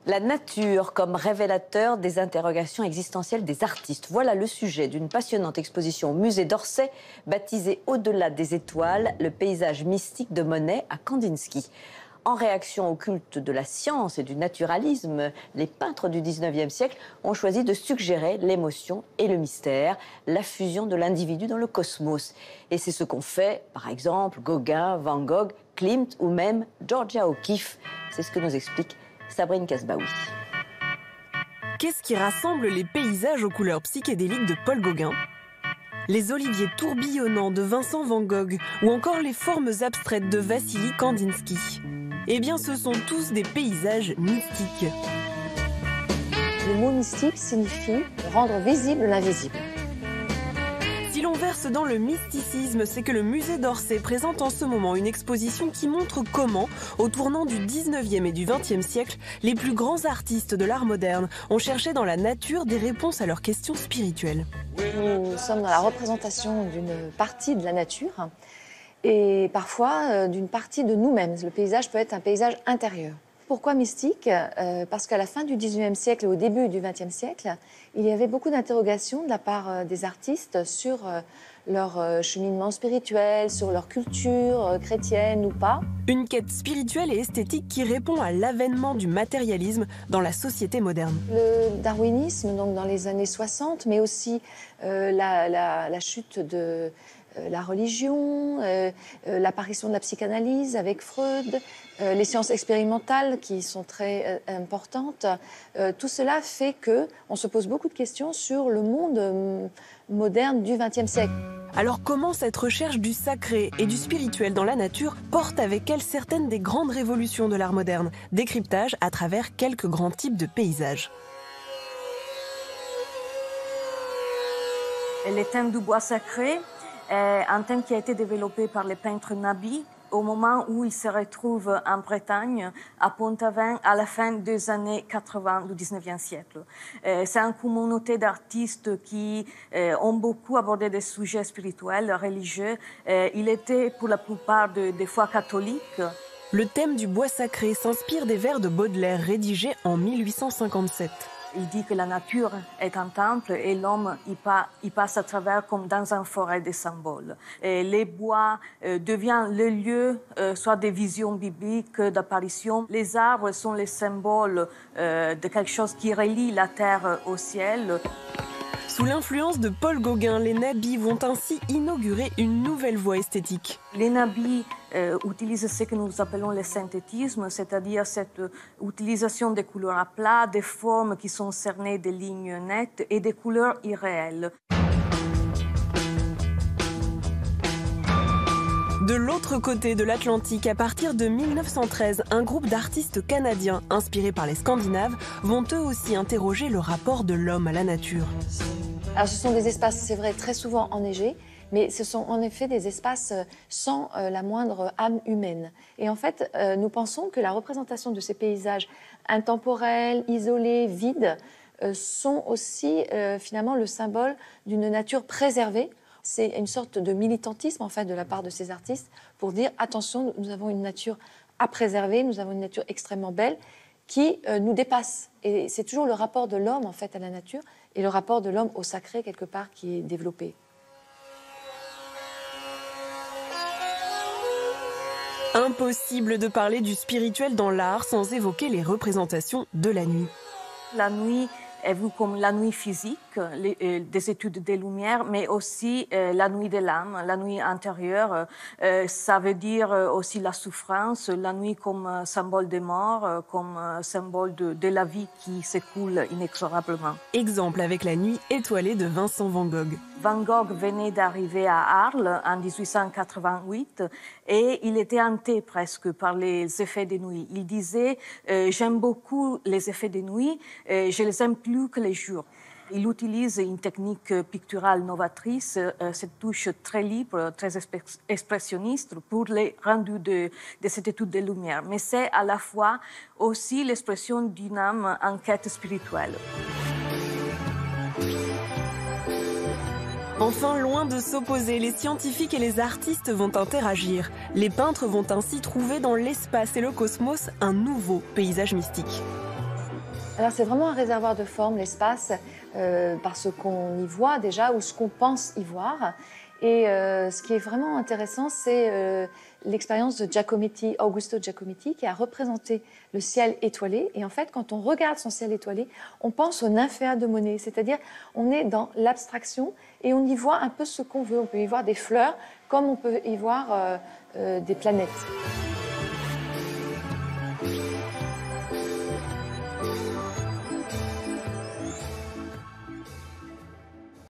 La nature comme révélateur des interrogations existentielles des artistes. Voilà le sujet d'une passionnante exposition au musée d'Orsay, baptisée Au-delà des étoiles, le paysage mystique de Monet à Kandinsky. En réaction au culte de la science et du naturalisme, les peintres du 19e siècle ont choisi de suggérer l'émotion et le mystère, la fusion de l'individu dans le cosmos. Et c'est ce qu'ont fait, par exemple, Gauguin, Van Gogh, Klimt ou même Georgia O'Keeffe. C'est ce que nous explique Sabrine Kasbaoui. Qu'est-ce qui rassemble les paysages aux couleurs psychédéliques de Paul Gauguin, les oliviers tourbillonnants de Vincent Van Gogh ou encore les formes abstraites de Vassili Kandinsky? Eh bien, ce sont tous des paysages mystiques. Le mot mystique signifie rendre visible l'invisible. Si l'on verse dans le mysticisme, c'est que le musée d'Orsay présente en ce moment une exposition qui montre comment, au tournant du 19e et du 20e siècle, les plus grands artistes de l'art moderne ont cherché dans la nature des réponses à leurs questions spirituelles. Nous sommes dans la représentation d'une partie de la nature et parfois d'une partie de nous-mêmes. Le paysage peut être un paysage intérieur. Pourquoi mystique ? Parce qu'à la fin du 19e siècle et au début du 20e siècle, il y avait beaucoup d'interrogations de la part des artistes sur leur cheminement spirituel, sur leur culture chrétienne ou pas. Une quête spirituelle et esthétique qui répond à l'avènement du matérialisme dans la société moderne. Le darwinisme, donc dans les années 60, mais aussi la chute de la religion, l'apparition de la psychanalyse avec Freud, les sciences expérimentales qui sont très importantes. Tout cela fait qu'on se pose beaucoup de questions sur le monde moderne du XXe siècle. Alors comment cette recherche du sacré et du spirituel dans la nature porte avec elle certaines des grandes révolutions de l'art moderne? Décryptage à travers quelques grands types de paysages. Le thème du bois sacré est un thème qui a été développé par le peintre Nabi au moment où il se retrouve en Bretagne, à Pont-Aven, à la fin des années 80 du 19e siècle. C'est une communauté d'artistes qui ont beaucoup abordé des sujets spirituels, religieux. Il était pour la plupart des foi catholiques. Le thème du bois sacré s'inspire des vers de Baudelaire rédigés en 1857. Il dit que la nature est un temple et l'homme y passe à travers comme dans une forêt de symboles. Et les bois deviennent le lieu soit des visions bibliques, d'apparitions. Les arbres sont les symboles de quelque chose qui relie la terre au ciel. Sous l'influence de Paul Gauguin, les nabis vont ainsi inaugurer une nouvelle voie esthétique. Les nabis utilisent ce que nous appelons le synthétisme, c'est-à-dire cette utilisation des couleurs à plat, des formes qui sont cernées des lignes nettes et des couleurs irréelles. De l'autre côté de l'Atlantique, à partir de 1913, un groupe d'artistes canadiens, inspirés par les Scandinaves, vont eux aussi interroger le rapport de l'homme à la nature. Alors ce sont des espaces, c'est vrai, très souvent enneigés, mais ce sont en effet des espaces sans la moindre âme humaine. Et en fait, nous pensons que la représentation de ces paysages intemporels, isolés, vides, sont aussi finalement le symbole d'une nature préservée. C'est une sorte de militantisme en fait de la part de ces artistes pour dire attention, nous avons une nature à préserver, nous avons une nature extrêmement belle qui nous dépasse. Et c'est toujours le rapport de l'homme en fait à la nature et le rapport de l'homme au sacré quelque part qui est développé. Impossible de parler du spirituel dans l'art sans évoquer les représentations de la nuit. La nuit est vue comme la nuit physique, des études des lumières, mais aussi la nuit de l'âme, la nuit intérieure. Ça veut dire aussi la souffrance, la nuit comme symbole de mort, comme symbole de la vie qui s'écoule inexorablement. Exemple avec la nuit étoilée de Vincent Van Gogh. Van Gogh venait d'arriver à Arles en 1888 et il était hanté presque par les effets de nuit. Il disait « J'aime beaucoup les effets de nuit, je les aime plus que les jours ». Il utilise une technique picturale novatrice, cette touche très libre, très expressionniste pour les rendus de cette étude des lumières. Mais c'est à la fois aussi l'expression d'une âme en quête spirituelle. Enfin, loin de s'opposer, les scientifiques et les artistes vont interagir. Les peintres vont ainsi trouver dans l'espace et le cosmos un nouveau paysage mystique. Alors c'est vraiment un réservoir de forme, l'espace, parce qu'on y voit déjà ou ce qu'on pense y voir. Et ce qui est vraiment intéressant, c'est l'expérience de Giacometti, Augusto Giacometti, qui a représenté le ciel étoilé. Et en fait, quand on regarde son ciel étoilé, on pense au nymphéa de Monet, c'est-à-dire on est dans l'abstraction et on y voit un peu ce qu'on veut. On peut y voir des fleurs comme on peut y voir des planètes.